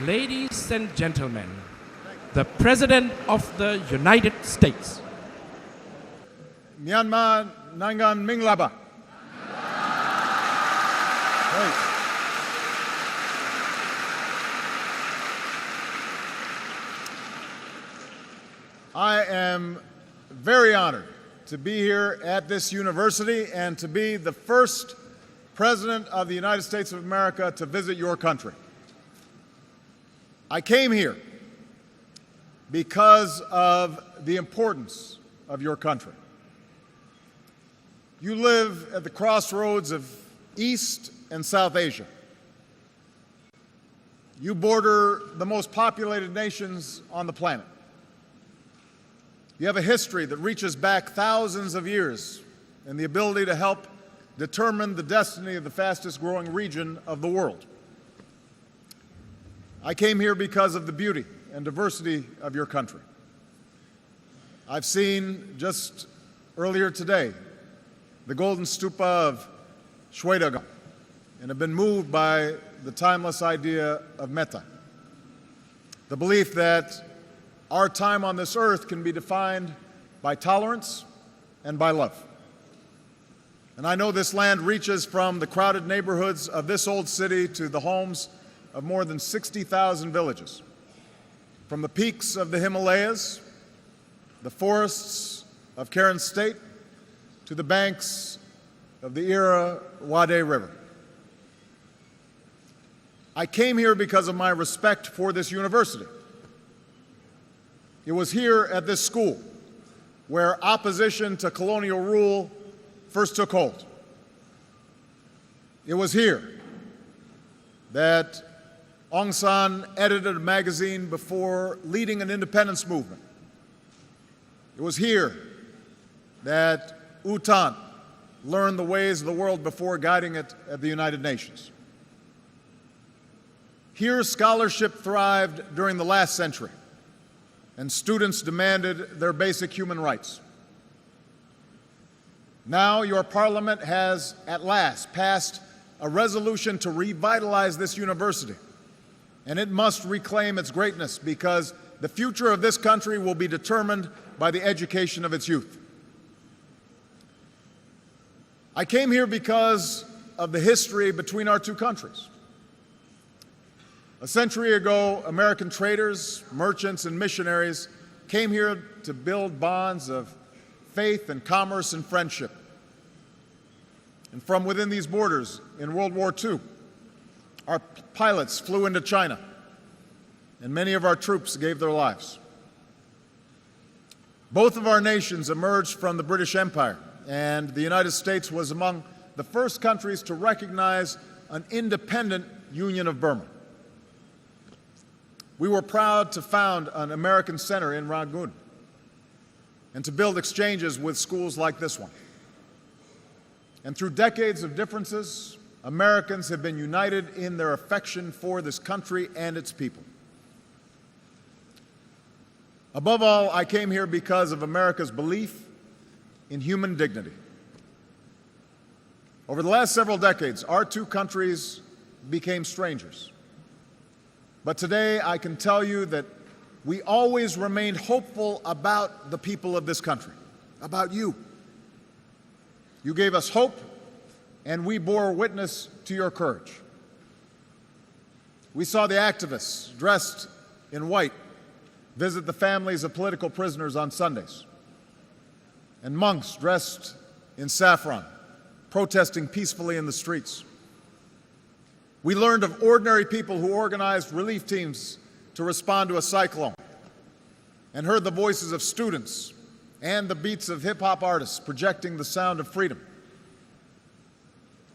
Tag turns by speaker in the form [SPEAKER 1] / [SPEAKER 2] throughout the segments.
[SPEAKER 1] Ladies and gentlemen, the President of the United States.
[SPEAKER 2] Myanmar Nangan Minglaba. I am very honored to be here at this university and to be the first President of the United States of America to visit your country. I came here because of the importance of your country. You live at the crossroads of East and South Asia. You border the most populated nations on the planet. You have a history that reaches back thousands of years and the ability to help determine the destiny of the fastest growing region of the world. I came here because of the beauty and diversity of your country. I've seen just earlier today the golden stupa of Shwedagon and have been moved by the timeless idea of metta, the belief that our time on this earth can be defined by tolerance and by love. And I know this land reaches from the crowded neighborhoods of this old city to the homes of more than 60,000 villages, from the peaks of the Himalayas, the forests of Karen State, to the banks of the Irrawaddy River. I came here because of my respect for this university. It was here at this school where opposition to colonial rule first took hold. It was here that Aung San edited a magazine before leading an independence movement. It was here that U Thant learned the ways of the world before guiding it at the United Nations. Here, scholarship thrived during the last century, and students demanded their basic human rights. Now your parliament has at last passed a resolution to revitalize this university, and it must reclaim its greatness because the future of this country will be determined by the education of its youth. I came here because of the history between our two countries. A century ago, American traders, merchants, and missionaries came here to build bonds of faith and commerce and friendship. And from within these borders, in World War II, our pilots flew into China, and many of our troops gave their lives. Both of our nations emerged from the British Empire, and the United States was among the first countries to recognize an independent Union of Burma. We were proud to found an American center in Rangoon and to build exchanges with schools like this one. And through decades of differences, Americans have been united in their affection for this country and its people. Above all, I came here because of America's belief in human dignity. Over the last several decades, our two countries became strangers. But today, I can tell you that we always remained hopeful about the people of this country, about you. You gave us hope, and we bore witness to your courage. We saw the activists dressed in white visit the families of political prisoners on Sundays, and monks dressed in saffron protesting peacefully in the streets. We learned of ordinary people who organized relief teams to respond to a cyclone, and heard the voices of students and the beats of hip-hop artists projecting the sound of freedom.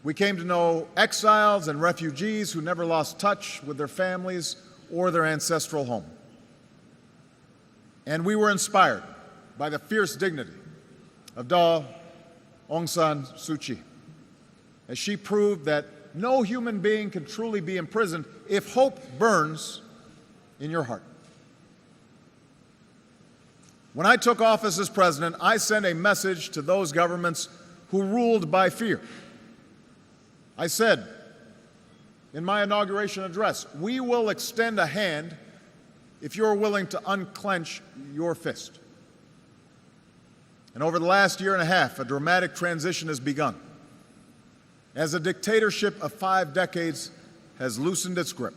[SPEAKER 2] We came to know exiles and refugees who never lost touch with their families or their ancestral home. And we were inspired by the fierce dignity of Daw Aung San Suu Kyi, as she proved that no human being can truly be imprisoned if hope burns in your heart. When I took office as president, I sent a message to those governments who ruled by fear. I said, in my inauguration address. We will extend a hand if you're willing to unclench your fist. And over the last year and a half, a dramatic transition has begun, as a dictatorship of 5 decades has loosened its grip.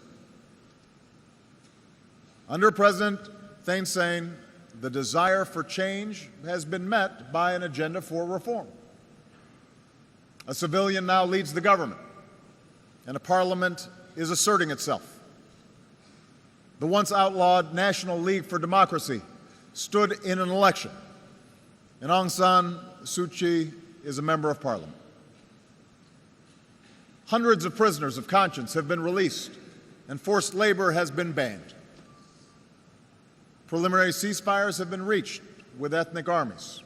[SPEAKER 2] Under President Thein Sein, the desire for change has been met by an agenda for reform. A civilian now leads the government, and a parliament is asserting itself. The once outlawed National League for Democracy stood in an election, and Aung San Suu Kyi is a member of parliament. Hundreds of prisoners of conscience have been released, and forced labor has been banned. Preliminary ceasefires have been reached with ethnic armies,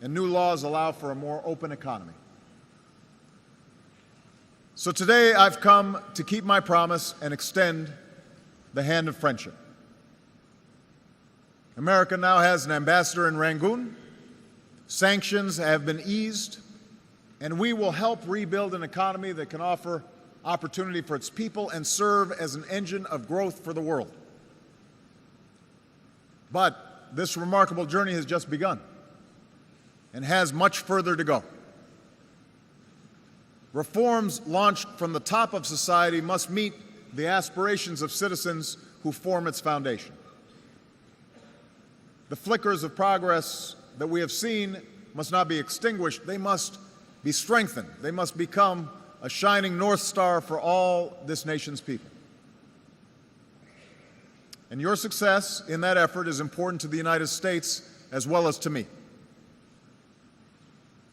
[SPEAKER 2] and new laws allow for a more open economy. So today I've come to keep my promise and extend the hand of friendship. America now has an ambassador in Rangoon. Sanctions have been eased, and we will help rebuild an economy that can offer opportunity for its people and serve as an engine of growth for the world. But this remarkable journey has just begun and has much further to go. Reforms launched from the top of society must meet the aspirations of citizens who form its foundation. The flickers of progress that we have seen must not be extinguished. They must be strengthened. They must become a shining North Star for all this nation's people. And your success in that effort is important to the United States as well as to me.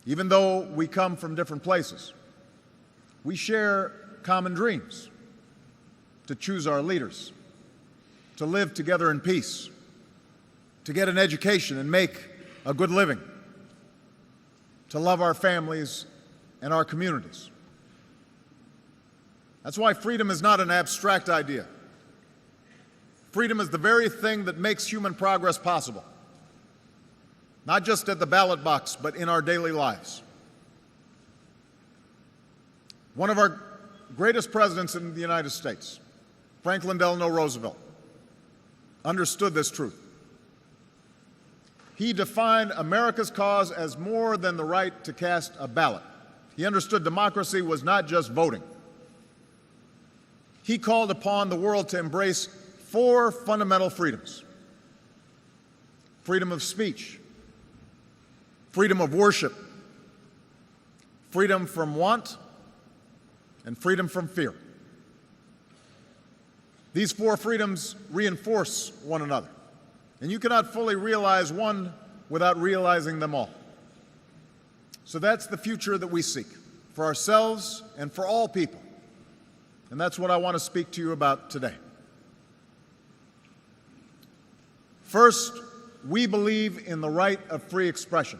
[SPEAKER 2] Even though we come from different places, we share common dreams: to choose our leaders, to live together in peace, to get an education and make a good living, to love our families and our communities. That's why freedom is not an abstract idea. Freedom is the very thing that makes human progress possible, not just at the ballot box, but in our daily lives. One of our greatest presidents in the United States, Franklin Delano Roosevelt, understood this truth. He defined America's cause as more than the right to cast a ballot. He understood democracy was not just voting. He called upon the world to embrace 4 fundamental freedoms: freedom of speech, freedom of worship, freedom from want, and freedom from fear. These 4 freedoms reinforce one another, and you cannot fully realize one without realizing them all. So that's the future that we seek for ourselves and for all people, and that's what I want to speak to you about today. First, we believe in the right of free expression,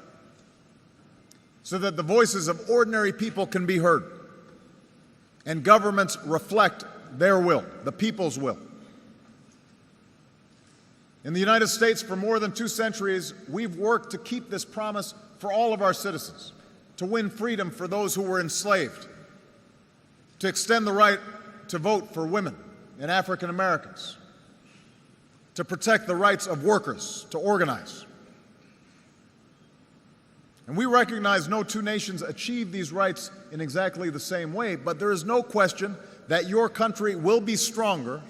[SPEAKER 2] so that the voices of ordinary people can be heard, and governments reflect their will, the people's will. In the United States, for more than 2 centuries, we've worked to keep this promise for all of our citizens, to win freedom for those who were enslaved, to extend the right to vote for women and African Americans, to protect the rights of workers to organize. And we recognize no 2 nations achieve these rights in exactly the same way, but there is no question that your country will be stronger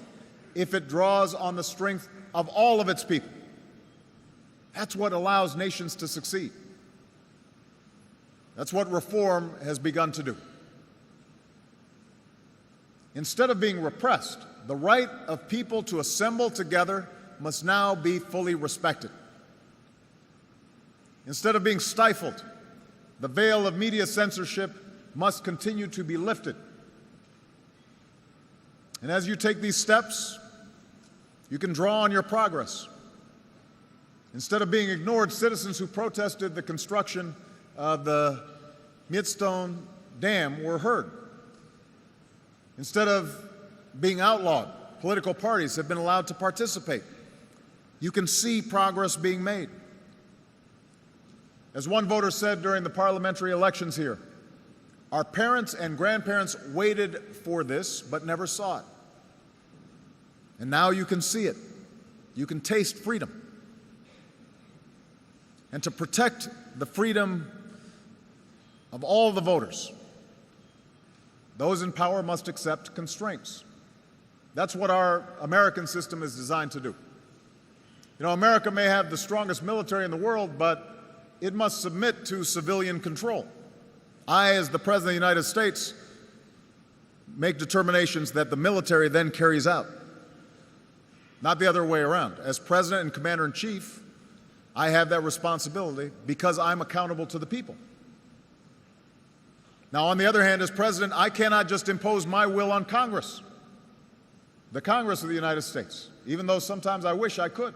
[SPEAKER 2] if it draws on the strength of all of its people. That's what allows nations to succeed. That's what reform has begun to do. Instead of being repressed, the right of people to assemble together must now be fully respected. Instead of being stifled, the veil of media censorship must continue to be lifted. And as you take these steps, you can draw on your progress. Instead of being ignored, citizens who protested the construction of the Midstone Dam were heard. Instead of being outlawed, political parties have been allowed to participate. You can see progress being made. As one voter said during the parliamentary elections here, Our parents and grandparents waited for this but never saw it. And now you can see it. You can taste freedom. And to protect the freedom of all the voters, those in power must accept constraints. That's what our American system is designed to do. You know, America may have the strongest military in the world, but it must submit to civilian control. I, as the President of the United States, make determinations that the military then carries out, not the other way around. As President and Commander-in-Chief, I have that responsibility because I'm accountable to the people. Now, on the other hand, as President, I cannot just impose my will on Congress, the Congress of the United States, even though sometimes I wish I could.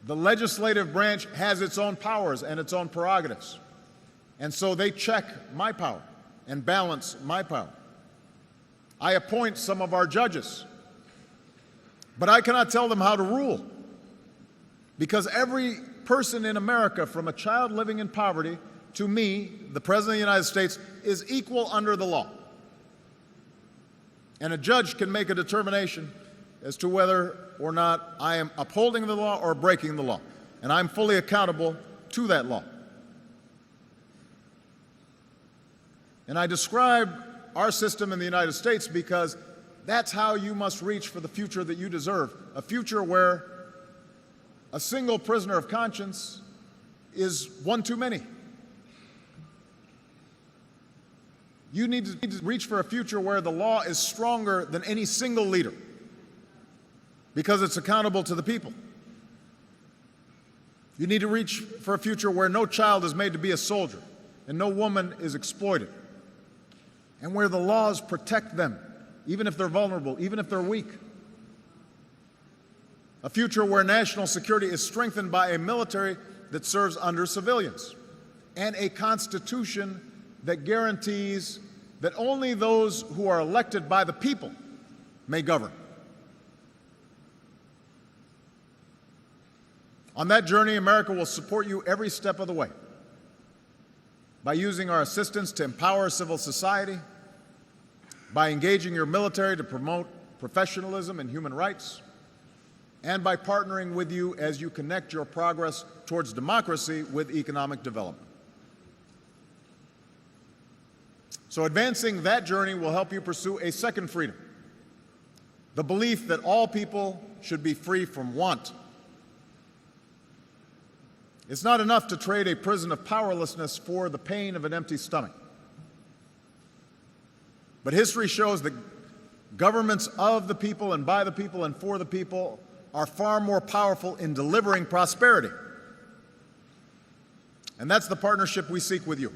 [SPEAKER 2] The legislative branch has its own powers and its own prerogatives, and so they check my power and balance my power. I appoint some of our judges, but I cannot tell them how to rule, because every person in America, from a child living in poverty to me, the President of the United States, is equal under the law. And a judge can make a determination as to whether or not I am upholding the law or breaking the law. And I'm fully accountable to that law. And I describe our system in the United States because that's how you must reach for the future that you deserve, a future where a single prisoner of conscience is one too many. You need to reach for a future where the law is stronger than any single leader because it's accountable to the people. You need to reach for a future where no child is made to be a soldier and no woman is exploited, and where the laws protect them, even if they're vulnerable, even if they're weak. A future where national security is strengthened by a military that serves under civilians, and a constitution that guarantees that only those who are elected by the people may govern. On that journey, America will support you every step of the way by using our assistance to empower civil society, by engaging your military to promote professionalism and human rights, and by partnering with you as you connect your progress towards democracy with economic development. So advancing that journey will help you pursue a second freedom, the belief that all people should be free from want. It's not enough to trade a prison of powerlessness for the pain of an empty stomach. But history shows that governments of the people and by the people and for the people are far more powerful in delivering prosperity. And that's the partnership we seek with you.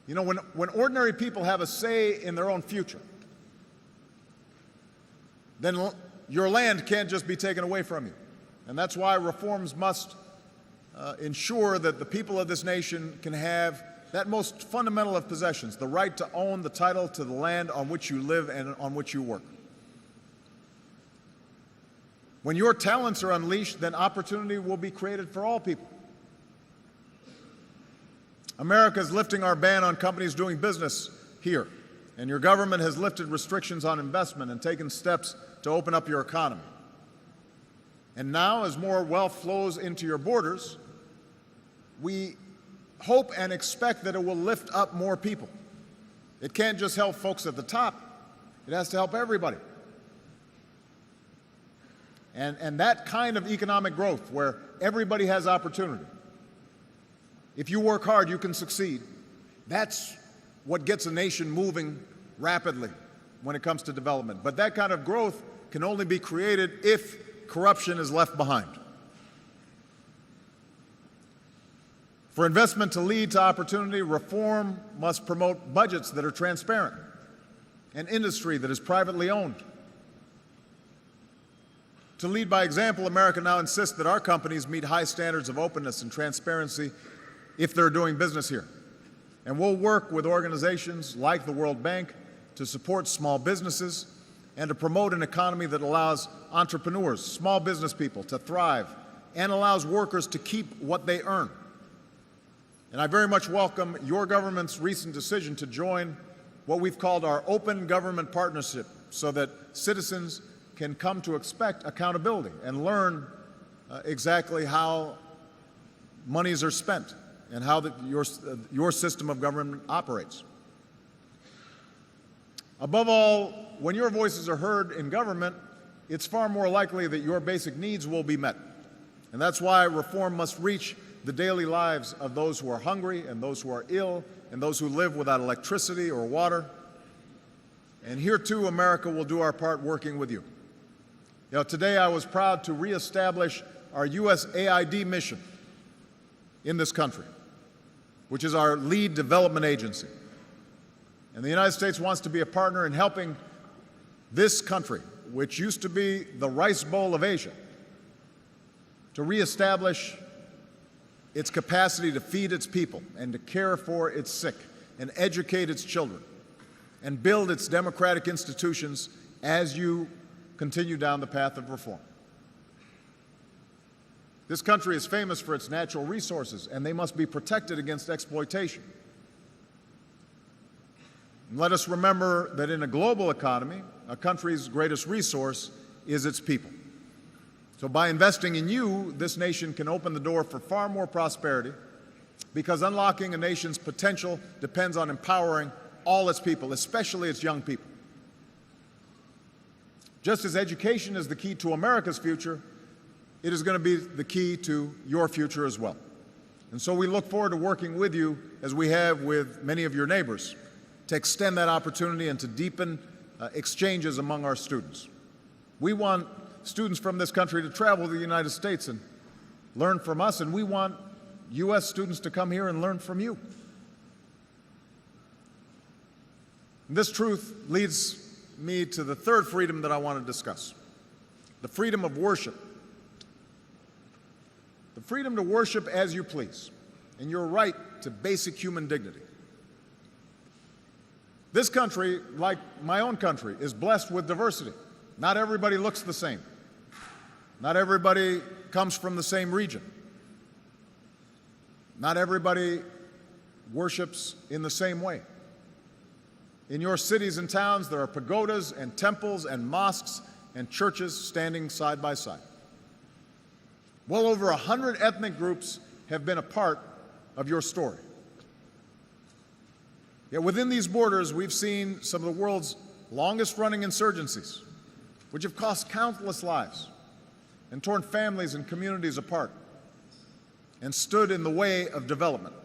[SPEAKER 2] You know, when ordinary people have a say in their own future, then your land can't just be taken away from you. And that's why reforms must ensure that the people of this nation can have that most fundamental of possessions, the right to own the title to the land on which you live and on which you work. When your talents are unleashed, then opportunity will be created for all people. America is lifting our ban on companies doing business here, and your government has lifted restrictions on investment and taken steps to open up your economy. And now, as more wealth flows into your borders, we hope and expect that it will lift up more people. It can't just help folks at the top. It has to help everybody. And that kind of economic growth where everybody has opportunity, if you work hard, you can succeed. That's what gets a nation moving rapidly when it comes to development. But that kind of growth can only be created if corruption is left behind. For investment to lead to opportunity, reform must promote budgets that are transparent and industry that is privately owned. To lead by example, America now insists that our companies meet high standards of openness and transparency if they're doing business here. And we'll work with organizations like the World Bank to support small businesses and to promote an economy that allows entrepreneurs, small business people to thrive and allows workers to keep what they earn. And I very much welcome your government's recent decision to join what we've called our open government partnership so that citizens can come to expect accountability and learn exactly how monies are spent and how your system of government operates. Above all, when your voices are heard in government, it's far more likely that your basic needs will be met. And that's why reform must reach the daily lives of those who are hungry and those who are ill and those who live without electricity or water. And here, too, America will do our part working with you. Today I was proud to reestablish our USAID mission in this country, which is our lead development agency. And the United States wants to be a partner in helping this country, which used to be the rice bowl of Asia, to reestablish its capacity to feed its people and to care for its sick and educate its children and build its democratic institutions as you continue down the path of reform. This country is famous for its natural resources, and they must be protected against exploitation. And let us remember that in a global economy, a country's greatest resource is its people. So by investing in you, this nation can open the door for far more prosperity, because unlocking a nation's potential depends on empowering all its people, especially its young people. Just as education is the key to America's future, it is going to be the key to your future as well. And so we look forward to working with you, as we have with many of your neighbors, to extend that opportunity and to deepen exchanges among our students. We want students from this country to travel to the United States and learn from us, and we want U.S. students to come here and learn from you. And this truth leads me to the third freedom that I want to discuss, the freedom of worship. The freedom to worship as you please, and your right to basic human dignity. This country, like my own country, is blessed with diversity. Not everybody looks the same. Not everybody comes from the same region. Not everybody worships in the same way. In your cities and towns, there are pagodas and temples and mosques and churches standing side by side. Well over 100 ethnic groups have been a part of your story. Yet within these borders, we've seen some of the world's longest-running insurgencies, which have cost countless lives and torn families and communities apart and stood in the way of development.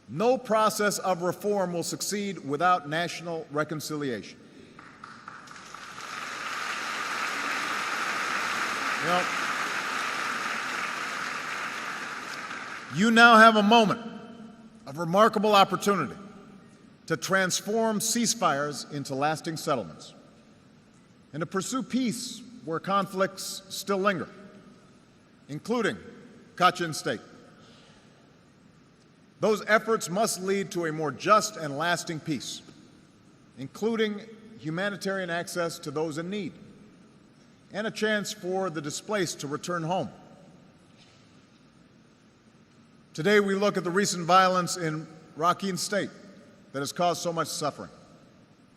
[SPEAKER 2] No process of reform will succeed without national reconciliation. You now have a moment of remarkable opportunity to transform ceasefires into lasting settlements and to pursue peace where conflicts still linger, including Kachin State. Those efforts must lead to a more just and lasting peace, including humanitarian access to those in need and a chance for the displaced to return home. Today we look at the recent violence in Rakhine State that has caused so much suffering,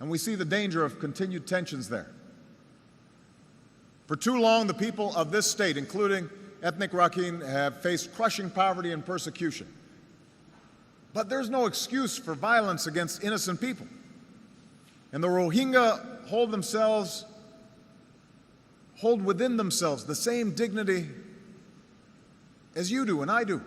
[SPEAKER 2] and we see the danger of continued tensions there. For too long, the people of this state, including ethnic Rakhine, have faced crushing poverty and persecution. But there's no excuse for violence against innocent people. And the Rohingya hold within themselves the same dignity as you do and I do.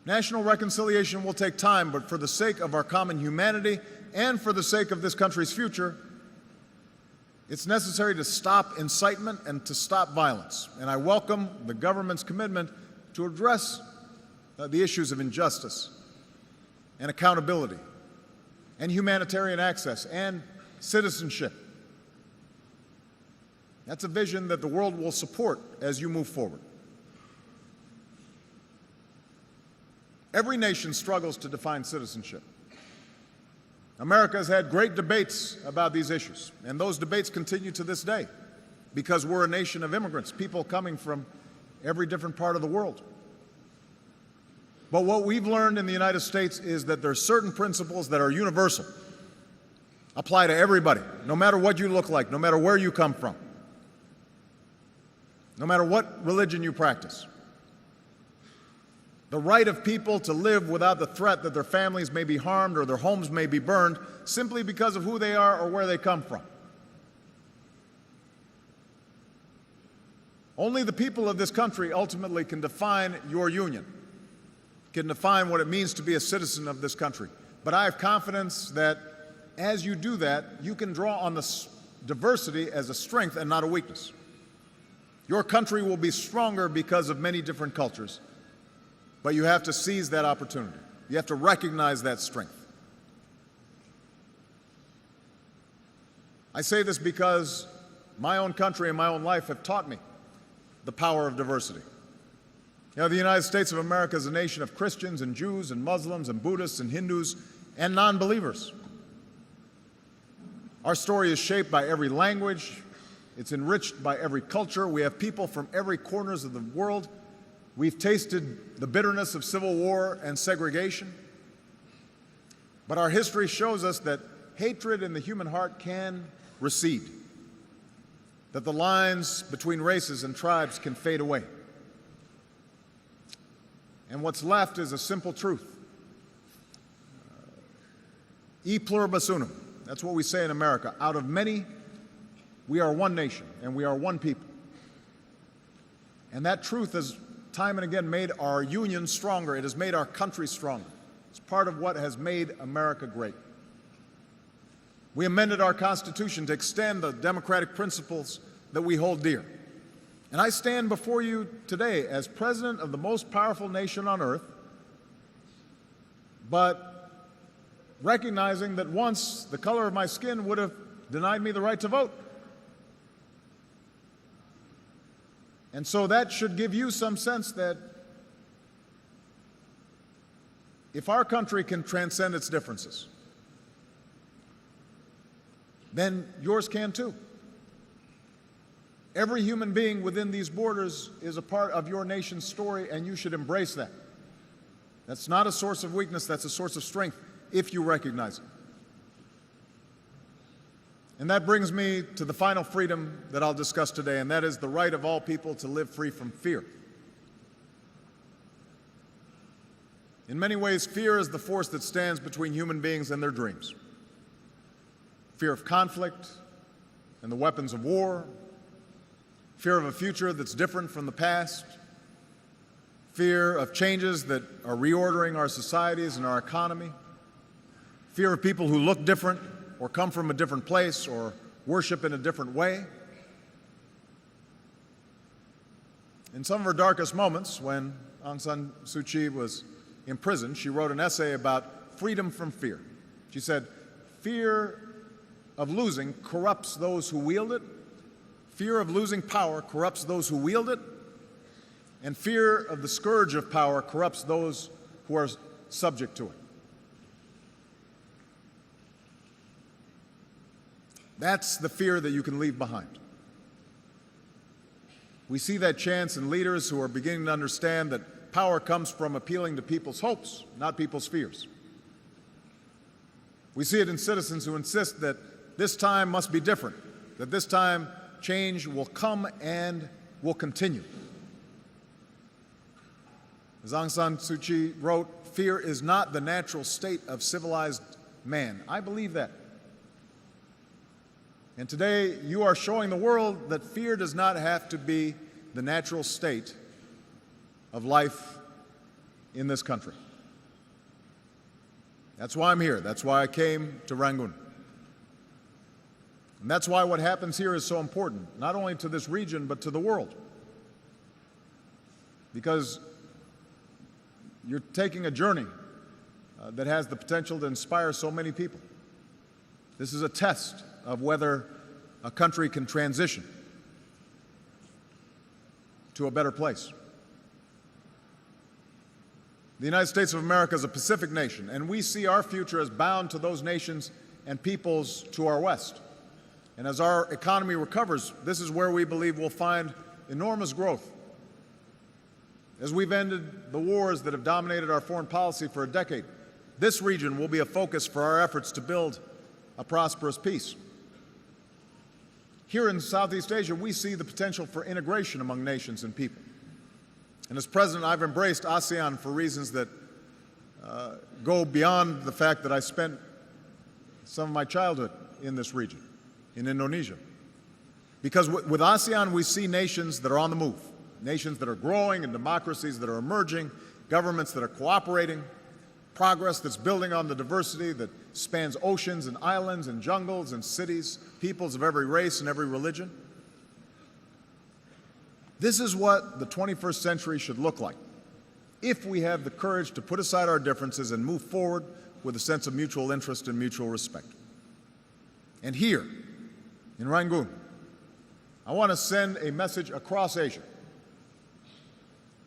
[SPEAKER 2] National reconciliation will take time, but for the sake of our common humanity and for the sake of this country's future, it's necessary to stop incitement and to stop violence. And I welcome the government's commitment to address the issues of injustice and accountability and humanitarian access and citizenship. That's a vision that the world will support as you move forward. Every nation struggles to define citizenship. America has had great debates about these issues, and those debates continue to this day because we're a nation of immigrants, people coming from every different part of the world. But what we've learned in the United States is that there are certain principles that are universal, apply to everybody, no matter what you look like, no matter where you come from, no matter what religion you practice. The right of people to live without the threat that their families may be harmed or their homes may be burned simply because of who they are or where they come from. Only the people of this country ultimately can define your union, can define what it means to be a citizen of this country. But I have confidence that as you do that, you can draw on the diversity as a strength and not a weakness. Your country will be stronger because of many different cultures, but you have to seize that opportunity. You have to recognize that strength. I say this because my own country and my own life have taught me the power of diversity. You know, the United States of America is a nation of Christians and Jews and Muslims and Buddhists and Hindus and non-believers. Our story is shaped by every language. It's enriched by every culture. We have people from every corners of the world. We've tasted the bitterness of civil war and segregation. But our history shows us that hatred in the human heart can recede, that the lines between races and tribes can fade away. And what's left is a simple truth. E pluribus unum. That's what we say in America. Out of many, we are one nation, and we are one people. And that truth has time and again made our union stronger. It has made our country stronger. It's part of what has made America great. We amended our Constitution to extend the democratic principles that we hold dear. And I stand before you today as president of the most powerful nation on earth, but recognizing that once the color of my skin would have denied me the right to vote. And so that should give you some sense that if our country can transcend its differences, then yours can too. Every human being within these borders is a part of your nation's story, and you should embrace that. That's not a source of weakness, that's a source of strength, if you recognize it. And that brings me to the final freedom that I'll discuss today, and that is the right of all people to live free from fear. In many ways, fear is the force that stands between human beings and their dreams. Fear of conflict and the weapons of war, fear of a future that's different from the past, fear of changes that are reordering our societies and our economy, fear of people who look different or come from a different place or worship in a different way. In some of her darkest moments, when Aung San Suu Kyi was imprisoned, she wrote an essay about freedom from fear. She said, "Fear of losing corrupts those who wield it. Fear of losing power corrupts those who wield it. And fear of the scourge of power corrupts those who are subject to it." That's the fear that you can leave behind. We see that chance in leaders who are beginning to understand that power comes from appealing to people's hopes, not people's fears. We see it in citizens who insist that this time must be different, that this time change will come and will continue. As Aung San Suu Kyi wrote, "Fear is not the natural state of civilized man." I believe that. And today, you are showing the world that fear does not have to be the natural state of life in this country. That's why I'm here. That's why I came to Rangoon. And that's why what happens here is so important, not only to this region, but to the world. Because you're taking a journey that has the potential to inspire so many people. This is a test of whether a country can transition to a better place. The United States of America is a Pacific nation, and we see our future as bound to those nations and peoples to our west. And as our economy recovers, this is where we believe we'll find enormous growth As we've ended the wars that have dominated our foreign policy for a decade, this region will be a focus for our efforts to build a prosperous peace. Here in Southeast Asia, we see the potential for integration among nations and people. And as President, I've embraced ASEAN for reasons that go beyond the fact that I spent some of my childhood in this region, in Indonesia. Because with ASEAN, we see nations that are on the move, nations that are growing and democracies that are emerging, governments that are cooperating, progress that's building on the diversity that spans oceans and islands and jungles and cities, peoples of every race and every religion. This is what the 21st century should look like if we have the courage to put aside our differences and move forward with a sense of mutual interest and mutual respect. And here, in Rangoon, I want to send a message across Asia.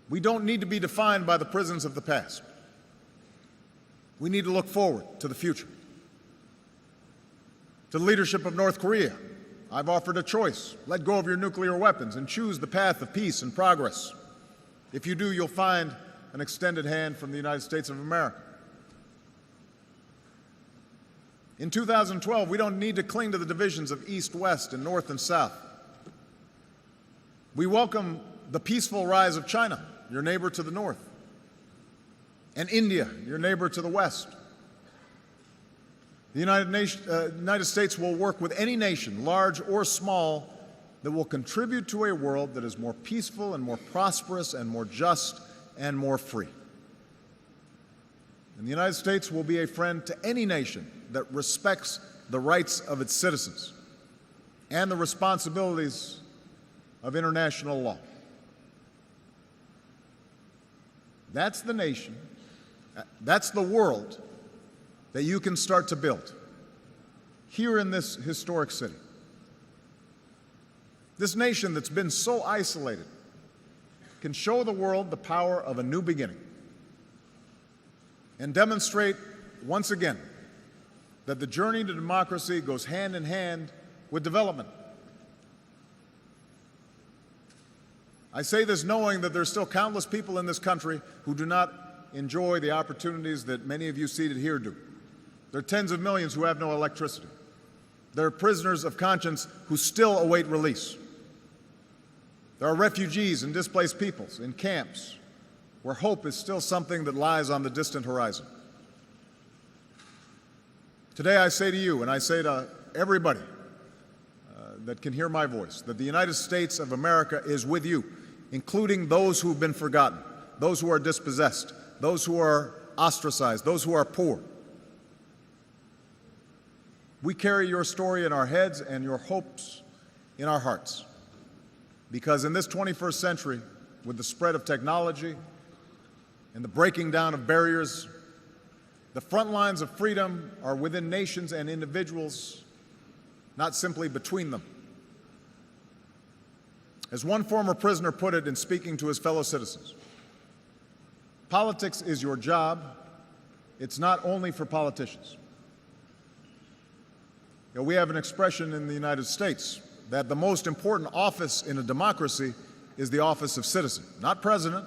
[SPEAKER 2] We don't need to be defined by the prisons of the past. We need to look forward to the future. To the leadership of North Korea, I've offered a choice. Let go of your nuclear weapons and choose the path of peace and progress. If you do, you'll find an extended hand from the United States of America. In 2012, we don't need to cling to the divisions of East, West, and North and South. We welcome the peaceful rise of China, your neighbor to the north, and India, your neighbor to the west. The United States will work with any nation, large or small, that will contribute to a world that is more peaceful and more prosperous and more just and more free. And the United States will be a friend to any nation that respects the rights of its citizens and the responsibilities of international law. That's the nation, that's the world that you can start to build here in this historic city. This nation that's been so isolated can show the world the power of a new beginning and demonstrate once again that the journey to democracy goes hand in hand with development. I say this knowing that there's still countless people in this country who do not enjoy the opportunities that many of you seated here do. There are tens of millions who have no electricity. There are prisoners of conscience who still await release. There are refugees and displaced peoples in camps where hope is still something that lies on the distant horizon. Today I say to you, and I say to everybody that can hear my voice, that the United States of America is with you, including those who have been forgotten, those who are dispossessed, those who are ostracized, those who are poor. We carry your story in our heads and your hopes in our hearts. Because in this 21st century, with the spread of technology and the breaking down of barriers, the front lines of freedom are within nations and individuals, not simply between them. As one former prisoner put it in speaking to his fellow citizens, politics is your job. It's not only for politicians. You know, we have an expression in the United States that the most important office in a democracy is the office of citizen. Not president,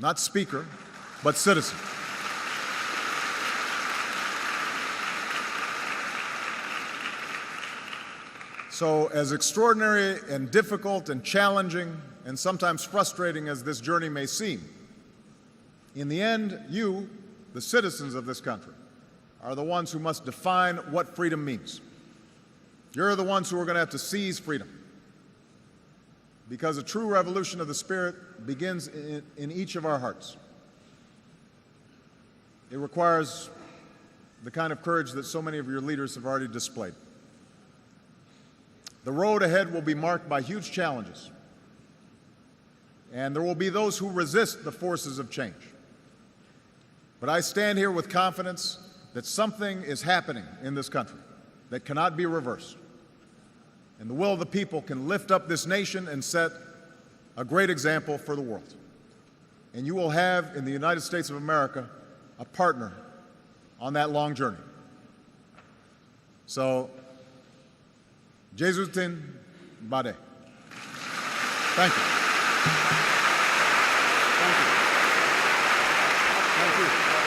[SPEAKER 2] not speaker, but citizen. So as extraordinary and difficult and challenging and sometimes frustrating as this journey may seem, in the end, you, the citizens of this country, are the ones who must define what freedom means. You're the ones who are going to have to seize freedom, because a true revolution of the spirit begins in each of our hearts. It requires the kind of courage that so many of your leaders have already displayed. The road ahead will be marked by huge challenges, and there will be those who resist the forces of change. But I stand here with confidence that something is happening in this country that cannot be reversed. And the will of the people can lift up this nation and set a great example for the world. And you will have in the United States of America a partner on that long journey. So, Jesutin Bade. Thank you.
[SPEAKER 3] you.